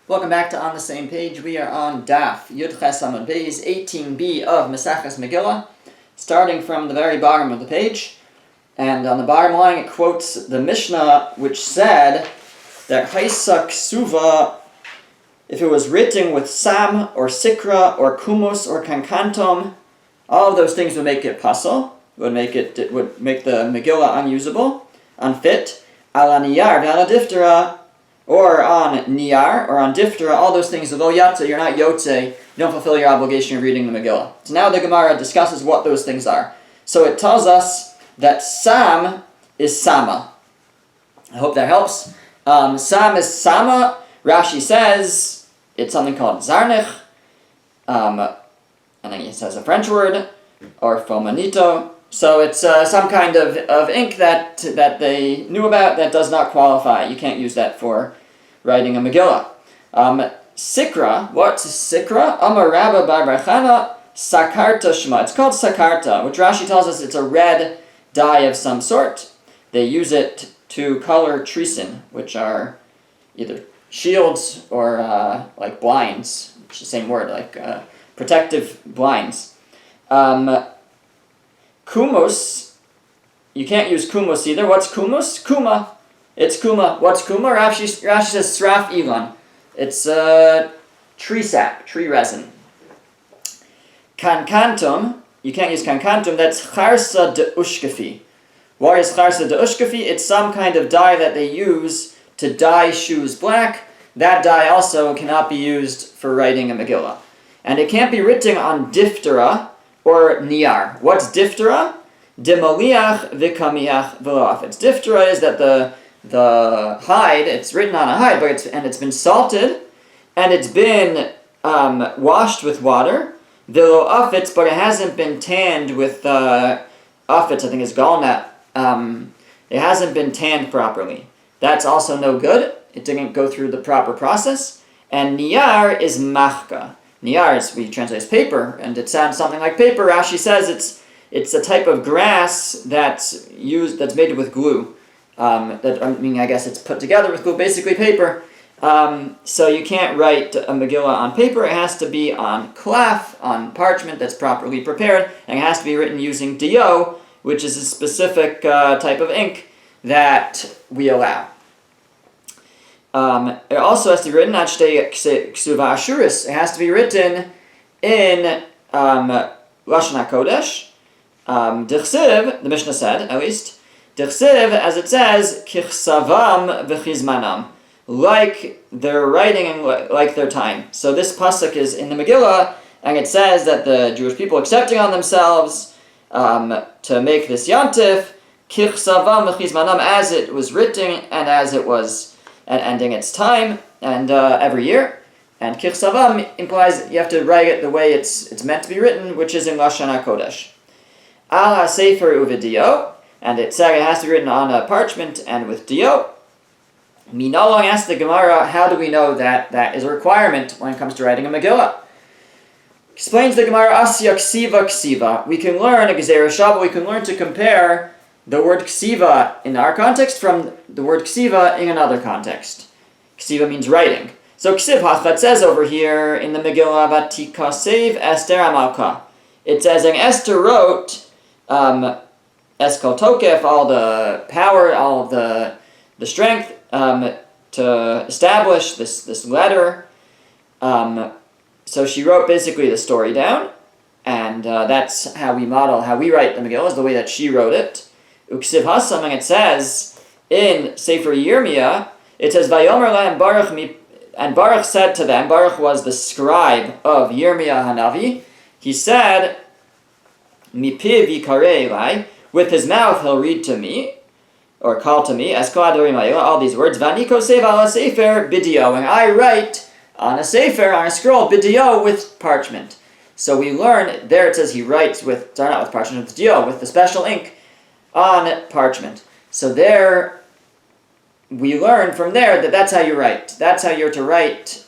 Welcome back to On the Same Page. We are on Daf Yud Ches Amud Beis 18b of Maseches Megillah, starting from the very bottom of the page. And on the bottom line, it quotes the Mishnah, which said that Haisa Ksuva, if it was written with Sam or Sikra or Kumos or Kankantom, all of those things would make it pasul, would make the Megillah unusable, unfit. Ala niyar v'ala diftera, or on niyar, or on diftera, all those things, lo yatze, you're not yotze, you don't fulfill your obligation of reading the Megillah. So now the Gemara discusses what those things are. So it tells us that Sam is Sama. I hope that helps. Sam is Sama. Rashi says it's something called Zarnich, and then he says a French word, or Fomanito. So it's some kind of ink that they knew about that does not qualify. You can't use that for writing a Megillah. Sikra, what's Sikra? Amar Rabba bar Barchana, Sakarta Shema. It's called Sakarta, which Rashi tells us it's a red dye of some sort. They use it to color treason, which are either shields or like blinds, which is the same word, like protective blinds. Kumos, you can't use kumos either. What's kumos? Kuma. It's kuma. What's kuma? Rashi says sraf ilan. It's tree sap, tree resin. Kankantum, you can't use kankantum, that's charsa de ushkafi. What is charsa de ushkafi? It's some kind of dye that they use to dye shoes black. That dye also cannot be used for writing a Megillah. And it can't be written on diftera or niyar. What's diftera? Demoliach v'kamiach v'loaf. It's diftera is that the hide, it's written on a hide, but it's been salted, and it's been washed with water. V'loafitz, but it hasn't been tanned with afitz, I think is galnat. It hasn't been tanned properly. That's also no good. It didn't go through the proper process. And niyar is machka. Niyar, we translate as paper, and it sounds something like paper. Rashi says it's a type of grass that's made with glue. I guess it's put together with glue, basically paper. So you can't write a Megillah on paper. It has to be on cloth, on parchment that's properly prepared, and it has to be written using dio, which is a specific type of ink that we allow. It also has to be written ksuva ashuris. It has to be written in Lashon HaKodesh. Dichsiv, the Mishnah said, at least, Dichsiv, as it says, kichsavam v'chizmanam, like their writing and like their time. So this pasuk is in the Megillah, and it says that the Jewish people accepting on themselves to make this yantif, kichsavam v'chizmanam, as it was written and as it was and ending its time, and every year. And kichsavam implies you have to write it the way it's meant to be written, which is in Lashon HaKodesh. Al ha-sefer uvidio, and it said it has to be written on a parchment and with dio. Minalong asked the Gemara, how do we know that that is a requirement when it comes to writing a Megillah? Explains the Gemara, asya ksiva ksiva. We can learn a gezerah shabbat, we can learn to compare the word ksiva in our context from the word ksiva in another context. Ksiva means writing. So ksiv hachat says over here in the Megillah, Vatikasev Esther Amalka. It says, and Esther wrote Eskal Tokef, all the power, all of the strength to establish this letter. So she wrote basically the story down, and that's how we model, how we write the Megillah, is the way that she wrote it. Uksiv Hasam, and it says in Sefer Yirmiyah, it says, Vayomer lahem Baruch mi, and Baruch said to them, Baruch was the scribe of Yirmiyah Hanavi, he said, Mipiv yikarei elai, with his mouth he'll read to me, or call to me, as all these words, Vaniko sev ala sefer bidio, and I write on a sefer, on a scroll, bidio, with parchment. So we learn, there it says he writes with, sorry, not with parchment, with dio, with the special ink, on parchment. So there, we learn from there that that's how you write. That's how you're to write,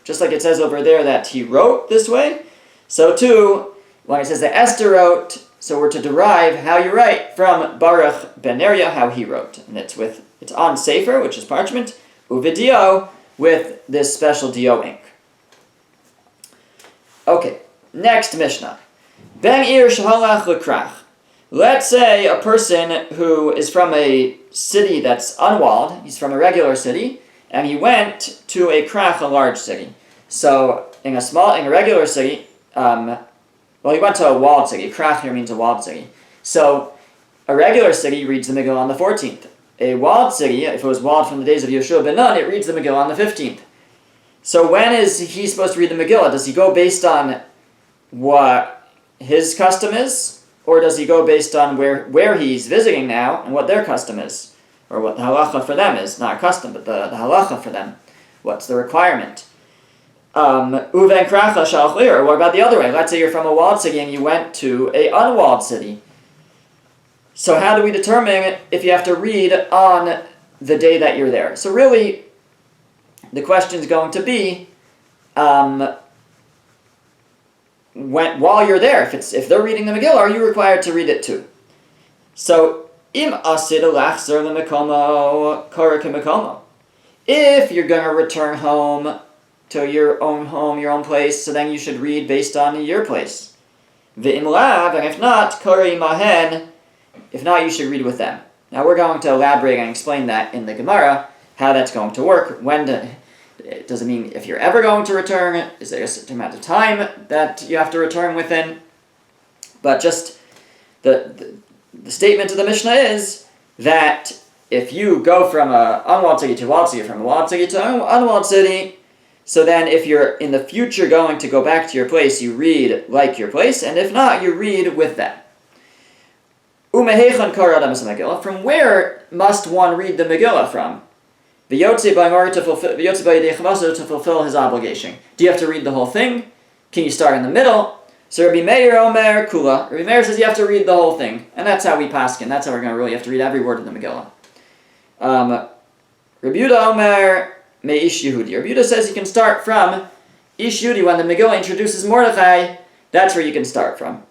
just like it says over there that he wrote this way. So too, when it says that Esther wrote, so we're to derive how you write from Baruch ben Neriah, how he wrote. And it's on Sefer, which is parchment, uvidio, with this special DO ink. Okay, next Mishnah. Ben ir shahalach lekrach. Let's say a person who is from a city that's unwalled, he's from a regular city, and he went to a krach, a large city. So in a regular city, he went to a walled city. Krach here means a walled city. So a regular city reads the Megillah on the 14th. A walled city, if it was walled from the days of Yeshua ben Nun, it reads the Megillah on the 15th. So when is he supposed to read the Megillah? Does he go based on what his custom is? Or does he go based on where he's visiting now and what their custom is? Or what the halacha for them is. Not custom, but the halacha for them. What's the requirement? Uven kracha shalchlir. Or what about the other way? Let's say you're from a walled city and you went to a unwalled city. So how do we determine if you have to read on the day that you're there? So really, the question is going to be, while you're there, if they're reading the Megillah, are you required to read it too? So, im asid lachzer lemekomo korek mekomo. If you're going to return home to your own place, so then you should read based on your place. V'im lav, and if not, korei mahen. If not, you should read with them. Now we're going to elaborate and explain that in the Gemara, how that's going to work. Does it mean if you're ever going to return? Is there a certain amount of time that you have to return within? But just the statement of the Mishnah is that if you go from an unwalled city to a walled city, from a walled city to an unwalled city, so then if you're in the future going to go back to your place, you read like your place, and if not, you read with them. From where must one read the Megillah from? The Yotze to fulfill his obligation. Do you have to read the whole thing? Can you start in the middle? So Rabbi Meir Omer Kula. Rabbi Meir says you have to read the whole thing. And that's how we paskin. That's how we're going to really have to read every word of the Megillah. Rabbi Yehuda Omer Me Ish Yehudi. Rabbi Yehuda says you can start from Ish Yehudi. When the Megillah introduces Mordechai, that's where you can start from.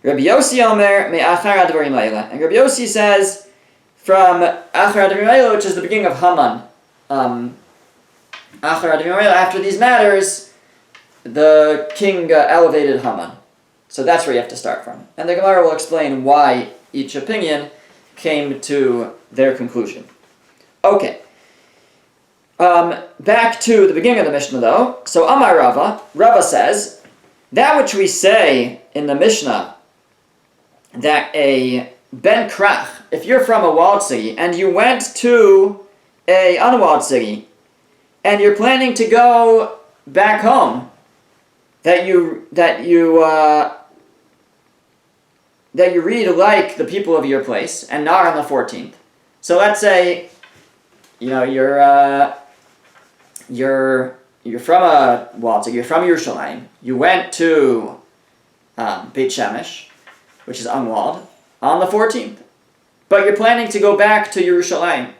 Rabbi Yossi Omer Me Achar Advarim Leila. And Rabbi Yossi says from Achar Advarim Leila, which is the beginning of Haman. Achar Advarim Leila, after these matters, the king elevated Haman. So that's where you have to start from. And the Gemara will explain why each opinion came to their conclusion. Okay. Back to the beginning of the Mishnah though. So Amar Rava says, that which we say in the Mishnah, that a ben krach, if you're from a walled city and you went to a unwalled city and you're planning to go back home, that you read like the people of your place and not on the 14th. So let's say, you're from a walled city, you're from Yerushalayim, you went to Beit Shemesh, which is unwalled, on the 14th. But you're planning to go back to Yerushalayim.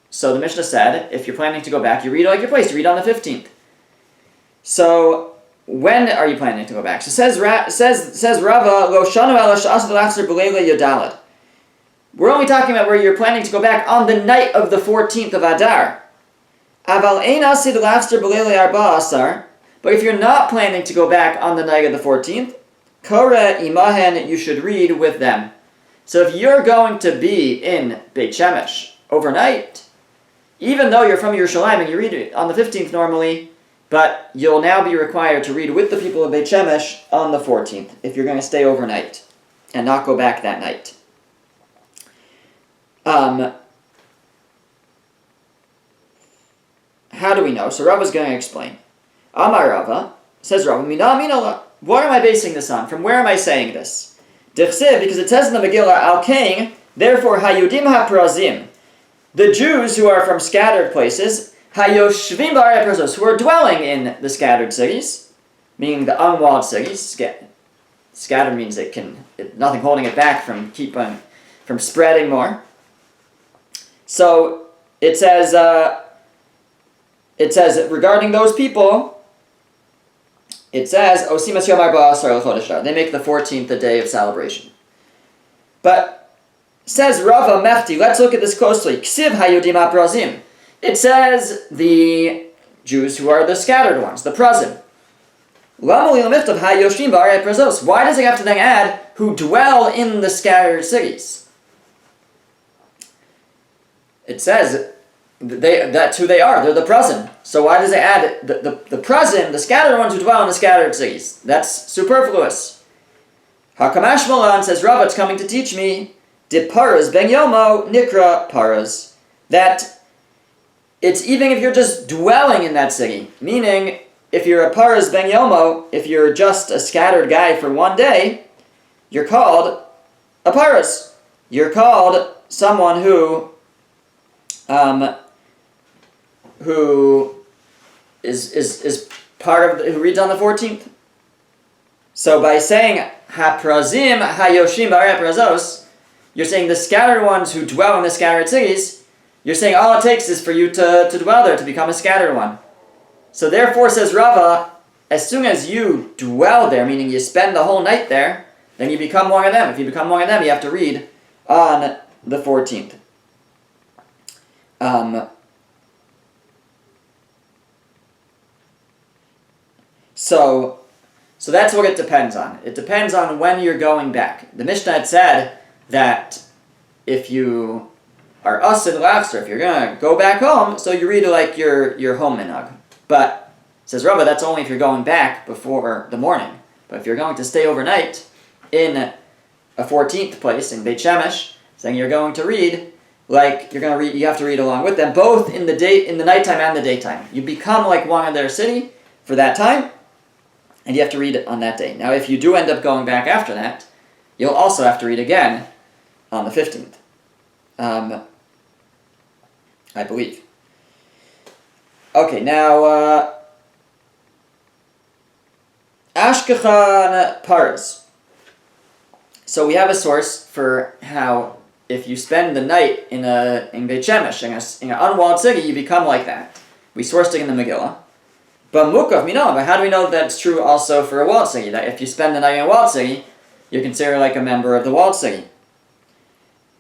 So the Mishnah said, if you're planning to go back, you read like your place, you read on the 15th. So when are you planning to go back? So says Rava, Lo shanu ala sha'asad l'achzer b'leila yodalad. We're only talking about where you're planning to go back on the night of the 14th of Adar. Aval ein asid l'achzer b'leila arba asar. But if you're not planning to go back on the night of the 14th, Kore imahen, you should read with them. So if you're going to be in Beit Shemesh overnight, even though you're from Yerushalayim and you read it on the 15th normally, but you'll now be required to read with the people of Beit Shemesh on the 14th if you're going to stay overnight and not go back that night. How do we know? So Rava's going to explain. Amar Rava, says Rava, Mina Minala. What am I basing this on? From where am I saying this? Dichsiv, because it says in the Megillah, Al Kain, therefore Hayudim HaPrazim, the Jews who are from scattered places, Hayoshvim B'arei Prazos, who are dwelling in the scattered cities, meaning the unwalled cities. Scattered means nothing holding it back from spreading more. So it says regarding those people, it says, they make the 14th the day of celebration. But says Rava Mechti, let's look at this closely. Ksiv Hayudim HaPrazim. It says the Jews who are the scattered ones, the Prazim. Why does it have to then add who dwell in the scattered cities? It says that's who they are. They're the Prazim. So why does it add the Prazim, the scattered ones who dwell in the scattered cities? That's superfluous. Hakamash Malan says, Rav, it's coming to teach me, de paras ben yomo nikra paras, that it's even if you're just dwelling in that city, meaning if you're a paras ben yomo, if you're just a scattered guy for one day, you're called a paras. You're called someone who is part of who reads on the 14th. So by saying haprazim hayoshim b'arei prazos, you're saying the scattered ones who dwell in the scattered cities. You're saying all it takes is for you to dwell there, to become a scattered one. So therefore, says Rava, as soon as you dwell there, meaning you spend the whole night there, then you become one of them. If you become one of them, you have to read on the 14th. So that's what it depends on. It depends on when you're going back. The Mishnah had said that if you are asid lachzer, if you're going to go back home, so you read like your home minhag. But, says Rava, that's only if you're going back before the morning. But if you're going to stay overnight in a 14th place, in Beit Shemesh, saying you're going to read, like you have to read along with them, both in the nighttime and the daytime. You become like one of their city for that time, and you have to read it on that day. Now, if you do end up going back after that, you'll also have to read again on the 15th. I believe. Okay, now, Ashkechan Paras. So we have a source for how if you spend the night in Beit Shemesh, in an unwalled city, you become like that. We sourced it in the Megillah. But Mukaf Minah, but how do we know that that's true also for a walled city? That if you spend the night in a walled city, you're considered like a member of the walled city.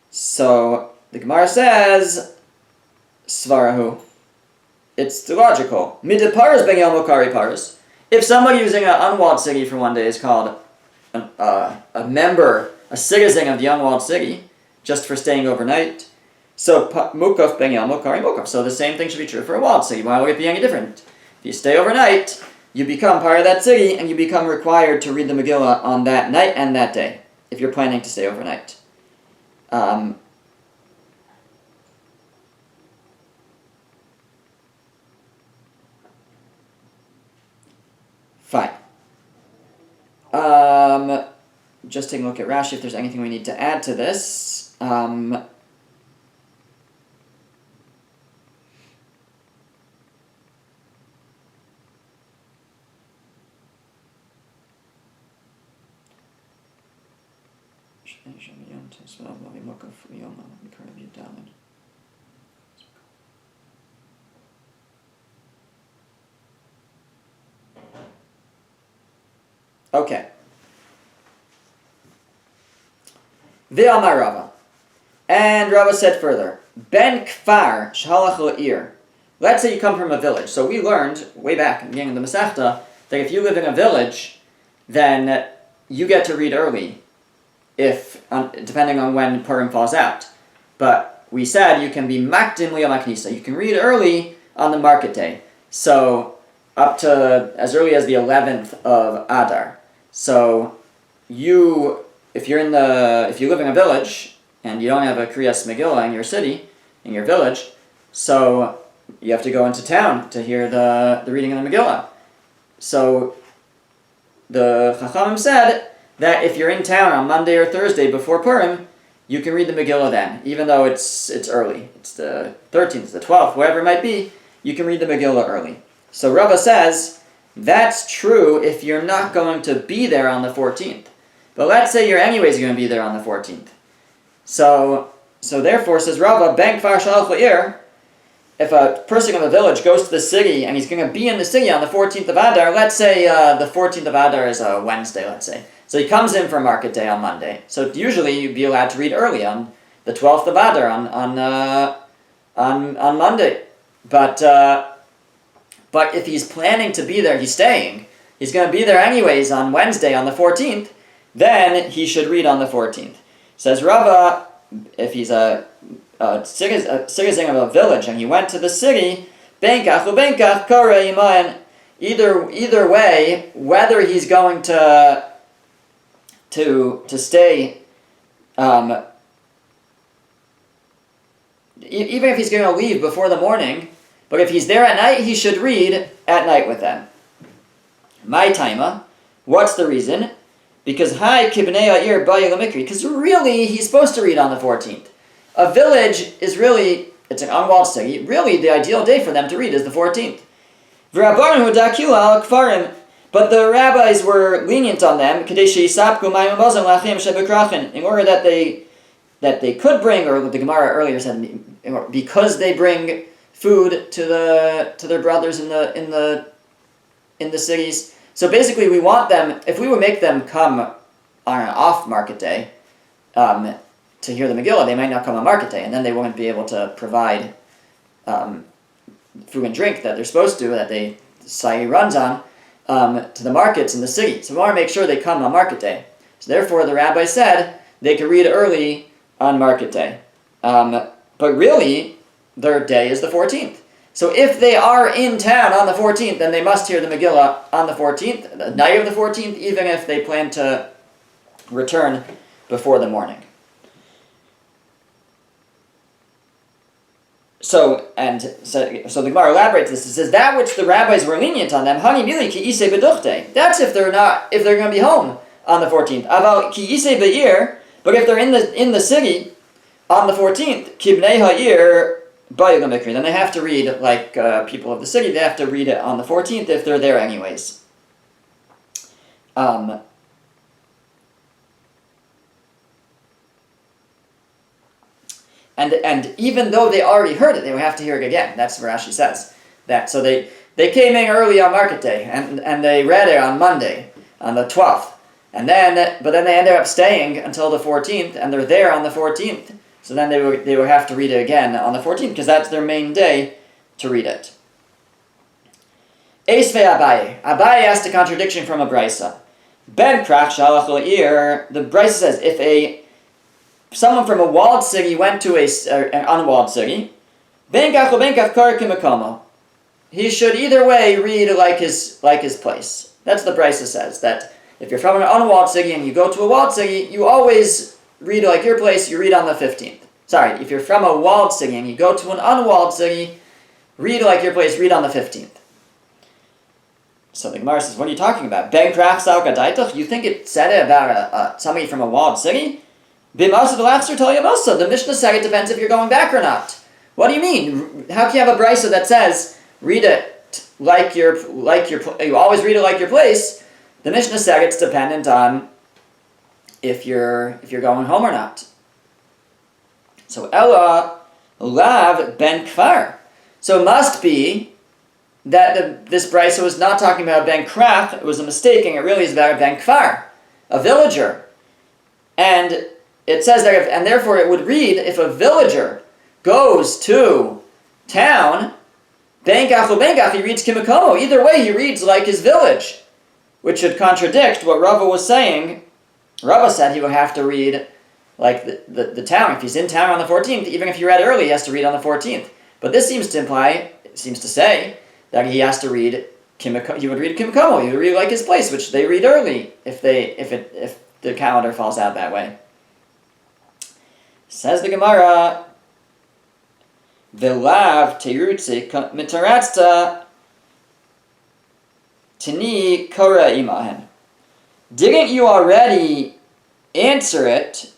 So the Gemara says, Svarahu. It's logical. Midde paras ben yom mokari paras. If somebody using an unwalled city for one day is called a member, a citizen of the unwalled city, just for staying overnight, so mukaf ben yom mokari mukaf. So the same thing should be true for a walled city. Why would it be any different? If you stay overnight, you become part of that city, and you become required to read the Megillah on that night and that day, if you're planning to stay overnight. Fine. Just taking a look at Rashi, if there's anything we need to add to this. Okay. V'amar Rava. And Rava said further, Ben kfar shalach la'ir. Let's say you come from a village. So we learned way back in the beginning of the Masechta that if you live in a village, then you get to read early, depending on when Purim falls out. But we said you can be makdim liyom haknisa. You can read early on the market day. So up to as early as the 11th of Adar. So if you live in a village and you don't have a Kriyas Megillah in your city, in your village, so you have to go into town to hear the reading of the Megillah. So the Chachamim said that if you're in town on Monday or Thursday before Purim, you can read the Megillah then, even though it's early. It's the 13th, the 12th, whatever it might be, you can read the Megillah early. So Rava says, that's true if you're not going to be there on the 14th. But let's say you're anyways going to be there on the 14th. So therefore, says Rava, Ben kfar shalach la'ir, if a person of a village goes to the city and he's going to be in the city on the 14th of Adar, let's say the 14th of Adar is a Wednesday, let's say. So he comes in for market day on Monday. So usually you'd be allowed to read early on the 12th of Adar on Monday. But But if he's planning to be there, he's staying. He's going to be there anyways on Wednesday on the 14th. Then he should read on the 14th. Says Rava, if he's a citizen of a village and he went to the city, benkach ubenkach kara iman. Either way, whether he's going to stay, even if he's going to leave before the morning, but if he's there at night, he should read at night with them. My taima, what's the reason? Because because really he's supposed to read on the 14th. A village is really, it's an unwalled city, really the ideal day for them to read is the 14th. But the rabbis were lenient on them in order that they could bring, or the Gemara earlier said, because they bring food to their brothers in the cities. So basically, we want them, if we would make them come on an off market day to hear the Megillah, they might not come on market day, and then they won't be able to provide food and drink that they're supposed to, that the society runs on, to the markets in the city. So we want to make sure they come on market day. So therefore, the rabbi said they could read early on market day. But really, their day is the 14th. So if they are in town on the 14th, then they must hear the Megillah on the 14th, the night of the 14th, even if they plan to return before the morning. So the Gemara elaborates this. It says that which the rabbis were lenient on them, hani mili ki isei beduchte. That's if they're going to be home on the 14th. Aval ki isei be'ir, but if they're in the city on the 14th, ki bnei ha'ir. Then they have to read, like people of the city, they have to read it on the 14th if they're there anyways. And even though they already heard it, they would have to hear it again. That's what Rashi says. So they came in early on market day, and they read it on Monday, on the 12th. But then they ended up staying until the 14th, and they're there on the 14th. So then they would have to read it again on the 14th, because that's their main day to read it. Eisvei Abaye. Abaye asked a contradiction from a brisa. Ben krach shalach l'ir. The brisa says if someone from a walled city went to an unwalled city, ben kach kar kimakomo. He should either way read like his place. That's what the brisa says, that if you're from an unwalled city and you go to a walled city, you always read like your place, you read on the 15th. Sorry, if you're from a walled city and you go to an unwalled city, read like your place, read on the 15th. So the Gemara says, what are you talking about? Ben krach sal kadaitach? You think it said it about somebody from a walled city? B'masa v'lachzer tol yamosa. The Mishnah said it depends if you're going back or not. What do you mean? How can you have a brisa that says, read it like you always read it like your place? The Mishnah said it's dependent on if you're going home or not. So Ella lav ben kfar. So it must be that this brisa was not talking about ben krach. It was a mistake, and it really is about ben kfar, a villager. And it says that, and therefore it would read if a villager goes to town, benkach or benkach, he reads kimakomo. Either way, he reads like his village, which should contradict what Rava was saying. Rava said he would have to read like the town. If he's in town on the 14th, even if he read early, he has to read on the 14th. But this seems to say that he has to read Kimiko. He would read Kimikomo. He would read like his place, which they read early if the calendar falls out that way. Says the Gemara, V'lav teirutzi mitaratzta tini kora imahen. Didn't you already answer it,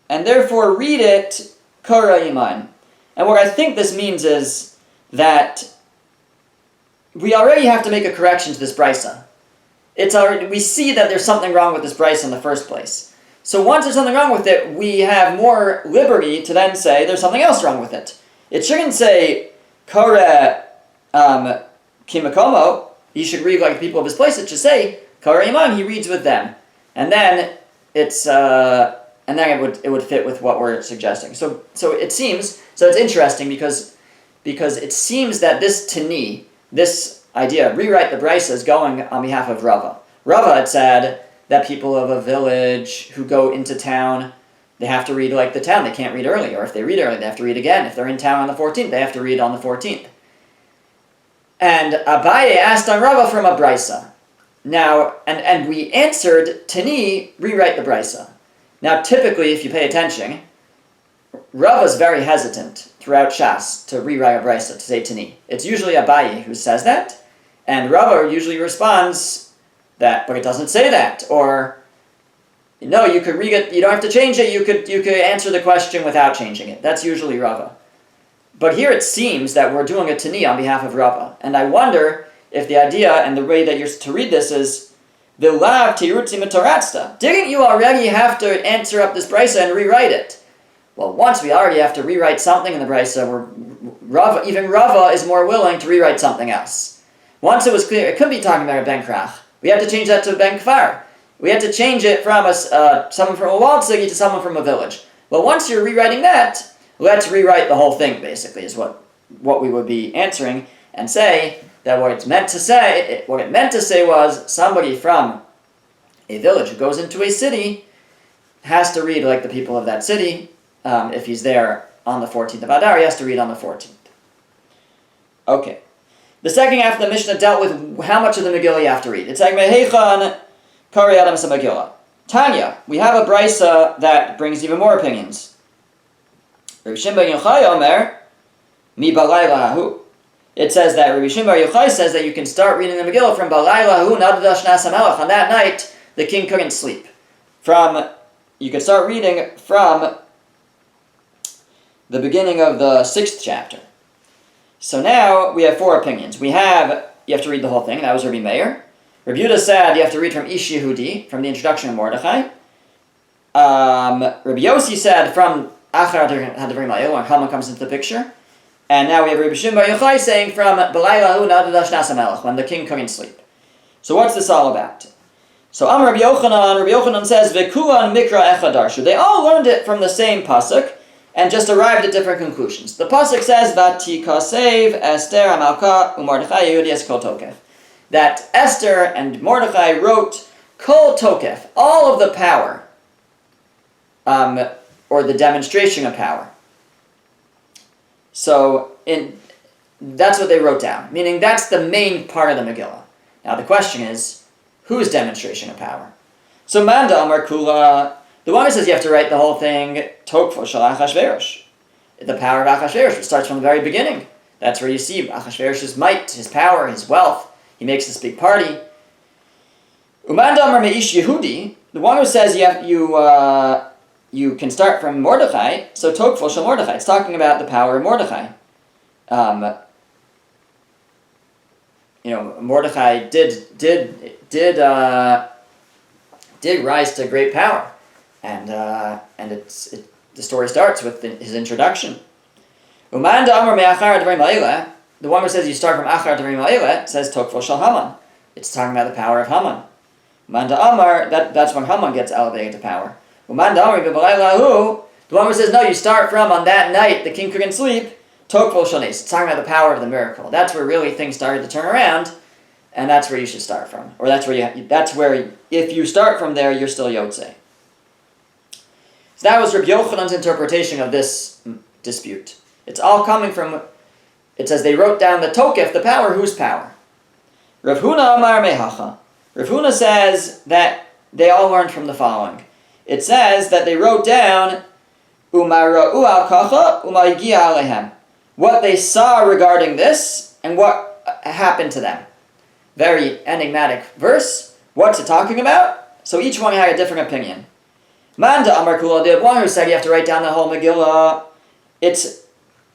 and therefore read it kara iman? And what I think this means is that we already have to make a correction to this brisa. We see that there's something wrong with this brisa in the first place. So once there's something wrong with it, we have more liberty to then say there's something else wrong with it. It shouldn't say kara kimakomo. He should read like the people of his place. It should say kara iman. He reads with them, and then it would fit with what we're suggesting. So it's interesting because it seems that this tani this idea, rewrite the Brisa, is going on behalf of Rava. Rava had said that people of a village who go into town, they have to read like the town. They can't read early. Or if they read early, they have to read again. If they're in town on the 14th, they have to read on the 14th. And Abaye asked on Rava from a Brisa. Now, and we answered, Tani, rewrite the Brisa. Now, typically, if you pay attention, Rava's very hesitant throughout Shas to rewrite a Brisa, to say Tani. It's usually Abaye who says that, and Rava usually responds that, but it doesn't say that. Or, no, you could read it, you don't have to change it, you could answer the question without changing it. That's usually Rava. But here it seems that we're doing a Tani on behalf of Rava. And I wonder if the idea and the way that you're to read this is, V'lav tirutzi mitoratzta. Didn't you already have to answer up this Brisa and rewrite it? Well, once we already have to rewrite something in the Brisa, even Rava is more willing to rewrite something else. Once it was clear, it couldn't be talking about a ben krach. We had to change that to a ben kfar. We had to change it from someone from a walled city to someone from a village. Well, once you're rewriting that, let's rewrite the whole thing, basically, is what we would be answering, and say that what it meant to say was somebody from a village who goes into a city has to read like the people of that city. If he's there on the 14th of Adar, he has to read on the 14th. Okay. The second half of the Mishnah dealt with how much of the Megillah you have to read. It's like Mehechan Kari Adam Megillah. Tanya, we have a Brisa that brings even more opinions. Rabbi Shimon Bar Yochai Omer, Mi Balayla Hahu. It says that Rabbi Shimon Bar Yochai says that you can start reading the Megillah from Balayla Hahu Nadadash Nasa Melech. On that night, the king couldn't sleep. You can start reading from the beginning of the 6th chapter. So now we have 4 opinions. You have to read the whole thing. That was Rabbi Meir. Rabbi Yehuda said you have to read from Ish Yehudi, from the introduction of Mordechai. Rabbi Yossi said from Achar Hadavrim Ha'el, when Haman comes into the picture. And now we have Rabbi Shimon Bar Yochai saying from Balayla Hu Nadadash Nasa Melech, when the king couldn't sleep. So what's this all about? So Rabbi Yochanan says V'kulan Mikra Echad Darshu. They all learned it from the same pasuk, and just arrived at different conclusions. The pasuk says Vatikasev Esther Amalka uMordechai Yehudi es Kol Tokef. That Esther and Mordechai wrote Kol Tokef, all of the power, or the demonstration of power. So that's what they wrote down, meaning that's the main part of the Megillah. Now the question is, whose demonstration of power? So Manda Amar Kula, the one who says you have to write the whole thing, Tokfo Shel Achashverosh. The power of Achashverosh, which starts from the very beginning. That's where you see Achashverosh's might, his power, his wealth. He makes this big party. Uman Damar Meish Yehudi, the one who says you can start from Mordechai, so Tokfo Shel Mordechai. It's talking about the power of Mordechai. Mordechai did rise to great power. And the story starts with his introduction. Uman Damar Me'achar Advarim Ha'eleh, the one who says you start from Achar Advarim Ha'eleh, says Tokfo Shel Haman. It's talking about the power of Haman. Uman Damar, that's when Haman gets elevated to power. Uman Damar B'Balayla Hu, the one who says no, you start from on that night the king couldn't sleep. Tokfo Shel Nes. It's talking about the power of the miracle. That's where really things started to turn around, and that's where you should start from. Or that's where if you start from there, you're still Yotzei. So that was Rabbi Yochanan's interpretation of this dispute. It's all coming from, it says they wrote down the tokef, the power, whose power? Rav Huna Amar Mehacha. Rav Huna says that they all learned from the following. It says that they wrote down Umara'u al-kacha uma'igia alehem. What they saw regarding this and what happened to them. Very enigmatic verse. What's it talking about? So each one had a different opinion. Manda Amar Kula, the one who said you have to write down the whole Megillah. It's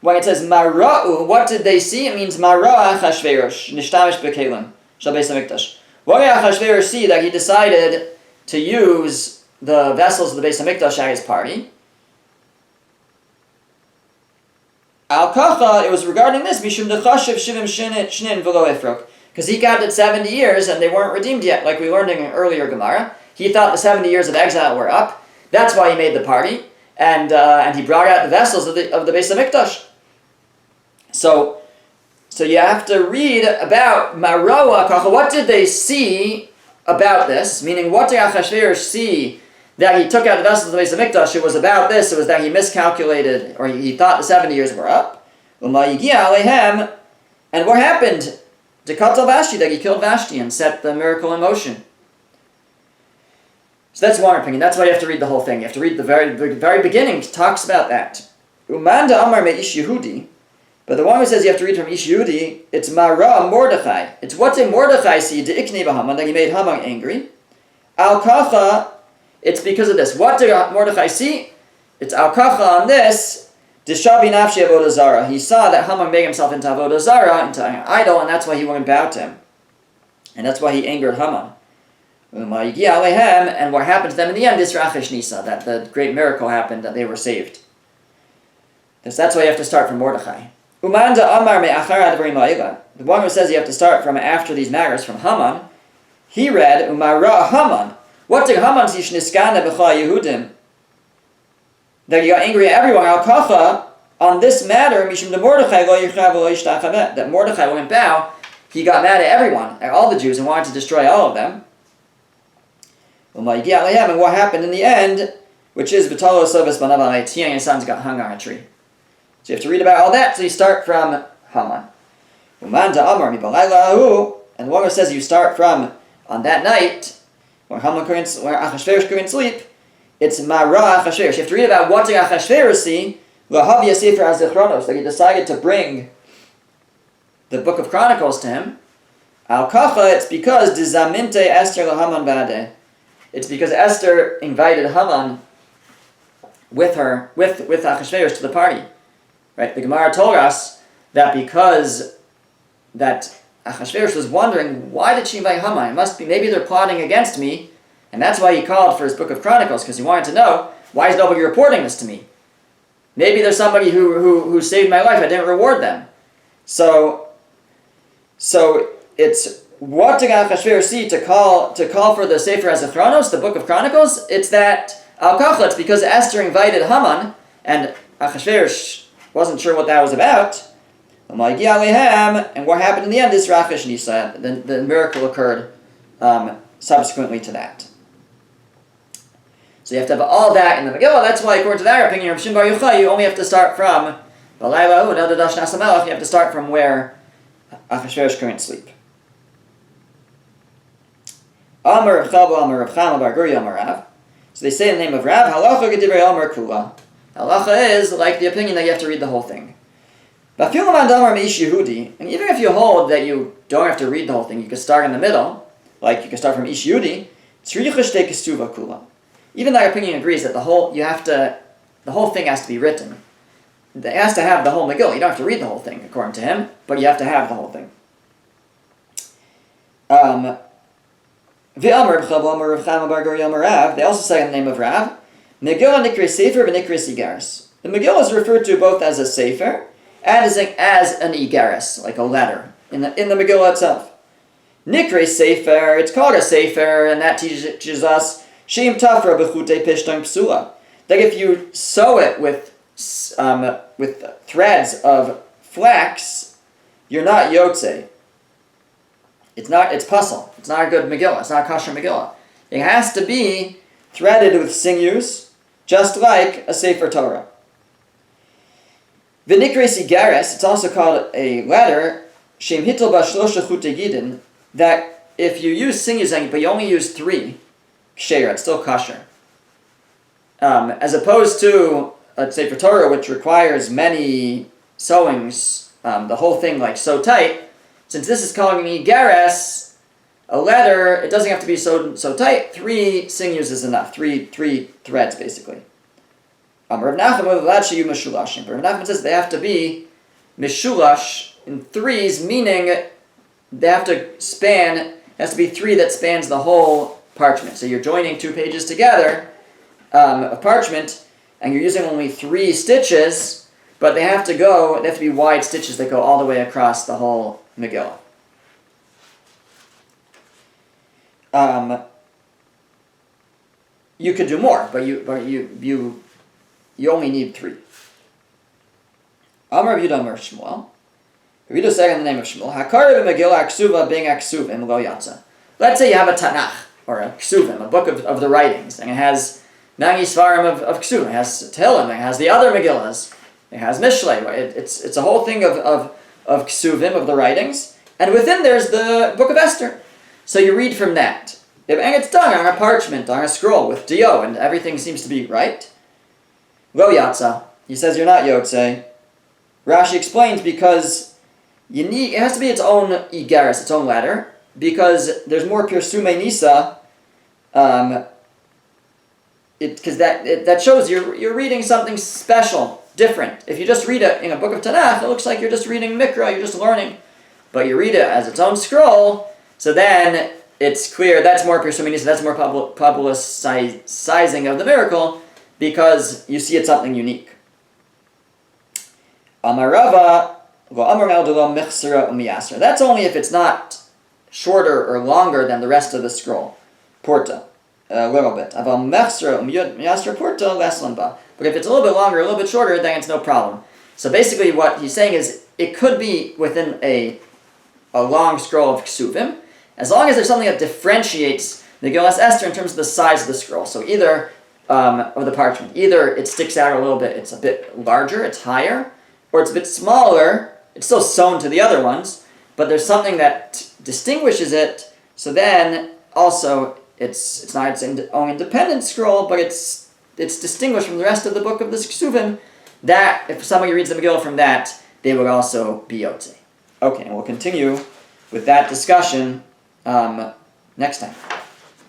when it says Mara'u, what did they see? It means Mara' Achashverosh, Nishtamish Bekelim, Shal Beis HaMikdash. What did Achashverosh see that he decided to use the vessels of the Beis HaMikdash at his party? Al-Kacha, it was regarding this, Mishum Dechashiv Shivim Shnin V'lo Efrok. Because he counted 70 years and they weren't redeemed yet, like we learned in an earlier Gemara. He thought the 70 years of exile were up. That's why he made the party, and he brought out the vessels of the Beis HaMikdash. So So you have to read about Maroa Kacha. What did they see about this? Meaning, what did Achashverosh see that he took out the vessels of the Beis Hamikdash? It was about this. It was that he miscalculated, or he thought the 70 years were up. And what happened to Katal Vashti? That he killed Vashti and set the miracle in motion. So that's one opinion. That's why you have to read the whole thing. You have to read the very beginning. It talks about that. Umanda Amar Me Ish Yehudi. But the one who says you have to read from Ish Yehudi, it's Mara Mordechai. It's what did Mordechai see to Ikne Haman, that he made Haman angry. Al Kacha, it's because of this. What did Mordechai see? It's Al Kacha on this. Dishabi Nafshi Avodah Zara. He saw that Haman made himself into Avodah Zara, into an idol, and that's why he wouldn't bow to him. And that's why he angered Haman. And what happened to them in the end is Rachesh Nisa, that the great miracle happened, that they were saved. That's why you have to start from Mordechai. Umanda Amar Me'achar Advarim Ha'ila. The one who says you have to start from after these matters, from Haman, he read Umara Haman. What did Haman see? Shniskana B'cha Yehudim. That he got angry at everyone. Al Kacha on this matter, Mishum de Mordechai Lo Yichav Lo Yishtachaveh. That Mordechai wouldn't bow. He got mad at everyone, at all the Jews, and wanted to destroy all of them. And what happened in the end, which is V'talo Sovis Banav, he and his sons got hung on a tree. So you have to read about all that, so you start from Haman. And the one who says you start from on that night, where Achashverosh couldn't sleep, it's Mara Achashverosh. You have to read about what did Achashverosh see, that he decided to bring the book of Chronicles to him. Al Kacha, it's because Dizaminte Esther Haman Bade. It's because Esther invited Haman with Achashverosh to the party. Right? The Gemara told us that because that Achashverosh was wondering, why did she invite Haman? It must be, maybe they're plotting against me, and that's why he called for his book of Chronicles, because he wanted to know, why is nobody reporting this to me? Maybe there's somebody who saved my life, I didn't reward them. So it's what did Achashverosh see to call for the Sefer HaZichronos, the book of Chronicles? It's that Al Kacha, it's because Esther invited Haman, and Achashverosh wasn't sure what that was about. And what happened in the end is Rachesh Nisa. The miracle occurred subsequently to that. So you have to have all that in the Megillah. That's why, according to their opinion, Rav Shimon Bar Yochai, you only have to start from Balayla Hu Dash Nasamelach. You have to start from where Achashverosh couldn't sleep. Amar Rav Chabal, Amar Rav Chama Bar Guri, Amar Rav. So they say in the name of Rav, Halacha Gedivrei Amar Kula. Halacha is like the opinion that you have to read the whole thing. And even if you hold that you don't have to read the whole thing, you can start in the middle, like you can start from Ish Yehudi. Even that opinion agrees that the whole thing has to be written. It has to have the whole Megillah. You don't have to read the whole thing, according to him, but you have to have the whole thing. They also say in the name of Rav, Megillah Nikre Sefer v'Nikre Sigaris. The Megillah is referred to both as a Sefer and as an Igaris, like a letter, in the Megillah itself. Nikre Sefer, it's called a Sefer, and that teaches us Sheim Tafra b'chutei Pishton Psula. That if you sew it with threads of flax, you're not Yotze. It's puzzle. It's not a good Megillah. It's not a kosher Megillah. It has to be threaded with sinews, just like a Sefer Torah. V'nikre Sigaris, it's also called a letter, Shem Hitel Bashlosha Chutei Gidin, that if you use sinews, but you only use 3, Ksheira, it's still kosher. As opposed to a Sefer Torah, which requires many sewings, the whole thing like so tight. Since this is calling me Gares, a letter, it doesn't have to be so tight. 3 sinews is enough. 3 threads, basically. Rav Nachman says they have to be mishulash in 3s, meaning they have to span, it has to be 3 that spans the whole parchment. So you're joining 2 pages together of parchment, and you're using only 3 stitches, but they have to be wide stitches that go all the way across the whole Megillah. You could do more, but you only need 3. Amar Yudah Amar Shmuel. Read a second in the name of Shmuel. Hakari Megillah Ksuva being Ksuvim lo yatsa. Let's say you have a Tanakh, or a Ksuvim, a book of the writings, and it has many Svarim of Ksuvim. It has Tehillim, it has the other Megillahs, it has Mishlei. It's a whole thing of Ksuvim, of the writings, and within there's the book of Esther. So you read from that. And it's done on a parchment, on a scroll, with Dio, and everything seems to be right. Lo yatsa. He says you're not Yotzei. Rashi explains because it has to be its own Igeris, its own letter, because there's more Pirsume Nisa, because that shows you're reading something special, different. If you just read it in a book of Tanakh, it looks like you're just reading Mikra, you're just learning. But you read it as its own scroll, so then it's clear that's more Pirsume Nisa, that's more publicizing of the miracle, because you see it's something unique. Amarava, that's only if it's not shorter or longer than the rest of the scroll. Porta, a little bit. But if it's a little bit longer, a little bit shorter, then it's no problem. So basically what he's saying is it could be within a long scroll of Ksuvim, as long as there's something that differentiates the Megillah Esther in terms of the size of the scroll. So either, of the parchment, either it sticks out a little bit, it's a bit larger, it's higher, or it's a bit smaller, it's still sewn to the other ones, but there's something that distinguishes it, so then also it's not its own independent scroll, but it's distinguished from the rest of the book of the Ksuvim, that if somebody reads the Megillah from that, they would also be Yotzei. Okay, and we'll continue with that discussion next time.